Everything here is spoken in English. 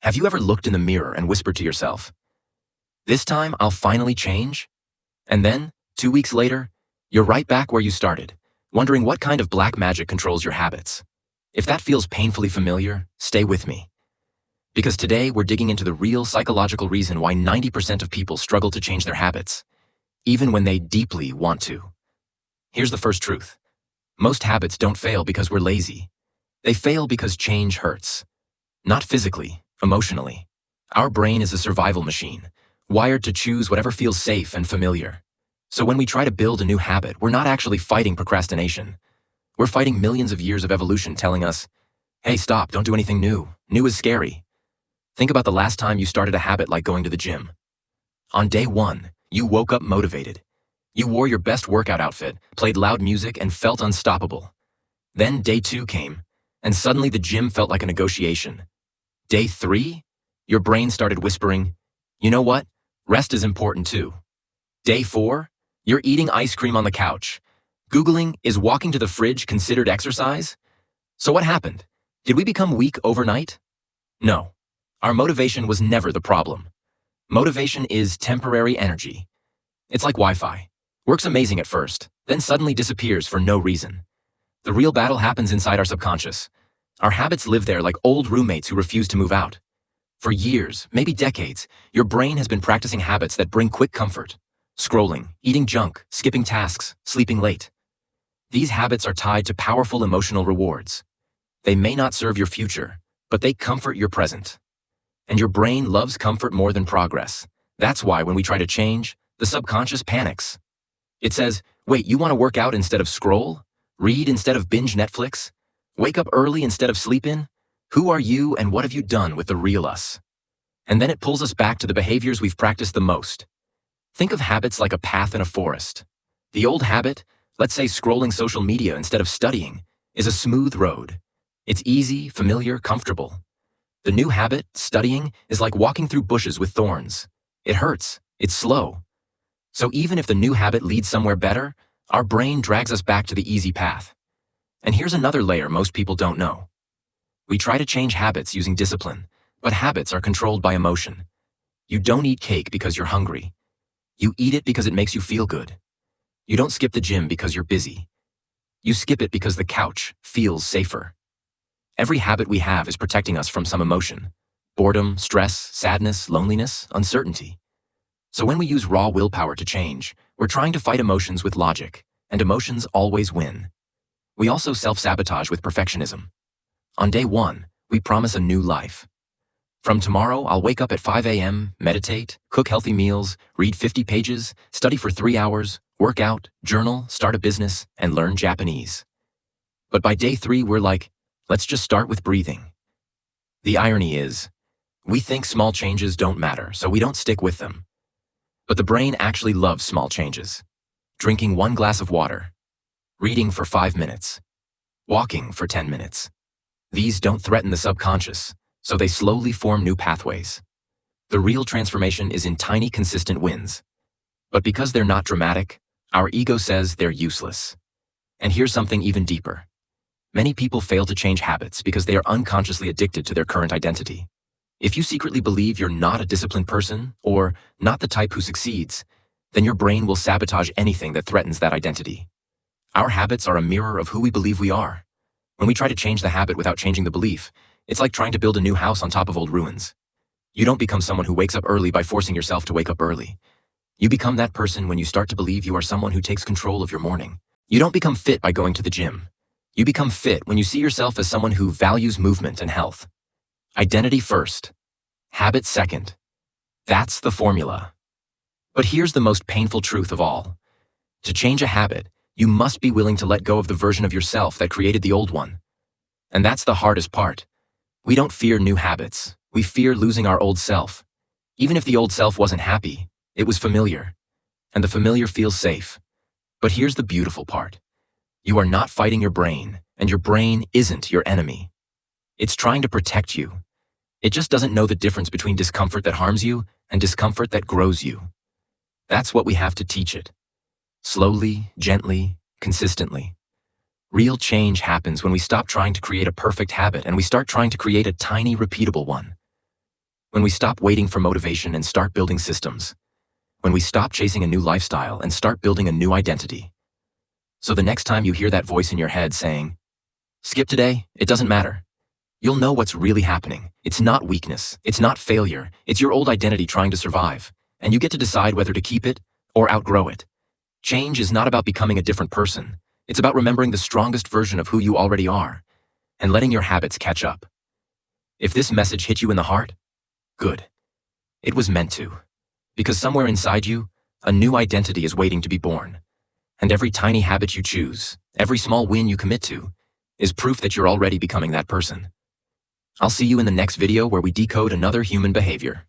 Have you ever looked in the mirror and whispered to yourself, "This time I'll finally change"? And then, 2 weeks later, you're right back where you started, wondering what kind of black magic controls your habits. If that feels painfully familiar, stay with me. Because today we're digging into the real psychological reason why 90% of people struggle to change their habits, even when they deeply want to. Here's the first truth. Most habits don't fail because we're lazy. They fail because change hurts. Not physically, emotionally. Our brain is a survival machine, wired to choose whatever feels safe and familiar. So when we try to build a new habit, we're not actually fighting procrastination. We're fighting millions of years of evolution telling us, "Hey, stop, don't do anything new. New is scary." Think about the last time you started a habit like going to the gym. On day 1, you woke up motivated. You wore your best workout outfit, played loud music, and felt unstoppable. Then day 2 came, and suddenly the gym felt like a negotiation. Day 3, your brain started whispering, "You know what? Rest is important too." Day 4, you're eating ice cream on the couch. Googling, "Is walking to the fridge considered exercise?" So what happened? Did we become weak overnight? No. Our motivation was never the problem. Motivation is temporary energy. It's like Wi-Fi. Works amazing at first, then suddenly disappears for no reason. The real battle happens inside our subconscious. Our habits live there like old roommates who refuse to move out. For years, maybe decades, your brain has been practicing habits that bring quick comfort. Scrolling, eating junk, skipping tasks, sleeping late. These habits are tied to powerful emotional rewards. They may not serve your future, but they comfort your present. And your brain loves comfort more than progress. That's why when we try to change, the subconscious panics. It says, "Wait, you want to work out instead of scroll? Read instead of binge Netflix? Wake up early instead of sleep in? Who are you and what have you done with the real us?" And then it pulls us back to the behaviors we've practiced the most. Think of habits like a path in a forest. The old habit, let's say scrolling social media instead of studying, is a smooth road. It's easy, familiar, comfortable. The new habit, studying, is like walking through bushes with thorns. It hurts. It's slow. So even if the new habit leads somewhere better, our brain drags us back to the easy path. And here's another layer most people don't know. We try to change habits using discipline, but habits are controlled by emotion. You don't eat cake because you're hungry. You eat it because it makes you feel good. You don't skip the gym because you're busy. You skip it because the couch feels safer. Every habit we have is protecting us from some emotion. Boredom, stress, sadness, loneliness, uncertainty. So when we use raw willpower to change, we're trying to fight emotions with logic, and emotions always win. We also self-sabotage with perfectionism. On day 1, we promise a new life. From tomorrow, I'll wake up at 5 a.m., meditate, cook healthy meals, read 50 pages, study for 3 hours, work out, journal, start a business, and learn Japanese. But by day 3, we're like, let's just start with breathing. The irony is, we think small changes don't matter, so we don't stick with them. But the brain actually loves small changes. Drinking 1 glass of water, reading for 5 minutes, walking for 10 minutes. These don't threaten the subconscious, so they slowly form new pathways. The real transformation is in tiny, consistent wins. But because they're not dramatic, our ego says they're useless. And here's something even deeper. Many people fail to change habits because they are unconsciously addicted to their current identity. If you secretly believe you're not a disciplined person, or not the type who succeeds, then your brain will sabotage anything that threatens that identity. Our habits are a mirror of who we believe we are. When we try to change the habit without changing the belief, it's like trying to build a new house on top of old ruins. You don't become someone who wakes up early by forcing yourself to wake up early. You become that person when you start to believe you are someone who takes control of your morning. You don't become fit by going to the gym. You become fit when you see yourself as someone who values movement and health. Identity first, habit second. That's the formula. But here's the most painful truth of all. To change a habit, you must be willing to let go of the version of yourself that created the old one. And that's the hardest part. We don't fear new habits. We fear losing our old self. Even if the old self wasn't happy, it was familiar. And the familiar feels safe. But here's the beautiful part. You are not fighting your brain, and your brain isn't your enemy. It's trying to protect you. It just doesn't know the difference between discomfort that harms you and discomfort that grows you. That's what we have to teach it. Slowly, gently, consistently. Real change happens when we stop trying to create a perfect habit and we start trying to create a tiny, repeatable one. When we stop waiting for motivation and start building systems. When we stop chasing a new lifestyle and start building a new identity. So the next time you hear that voice in your head saying, "Skip today, it doesn't matter," you'll know what's really happening. It's not weakness, it's not failure, it's your old identity trying to survive, and you get to decide whether to keep it or outgrow it. Change is not about becoming a different person. It's about remembering the strongest version of who you already are, and letting your habits catch up. If this message hit you in the heart, good. It was meant to. Because somewhere inside you, a new identity is waiting to be born. And every tiny habit you choose, every small win you commit to, is proof that you're already becoming that person. I'll see you in the next video where we decode another human behavior.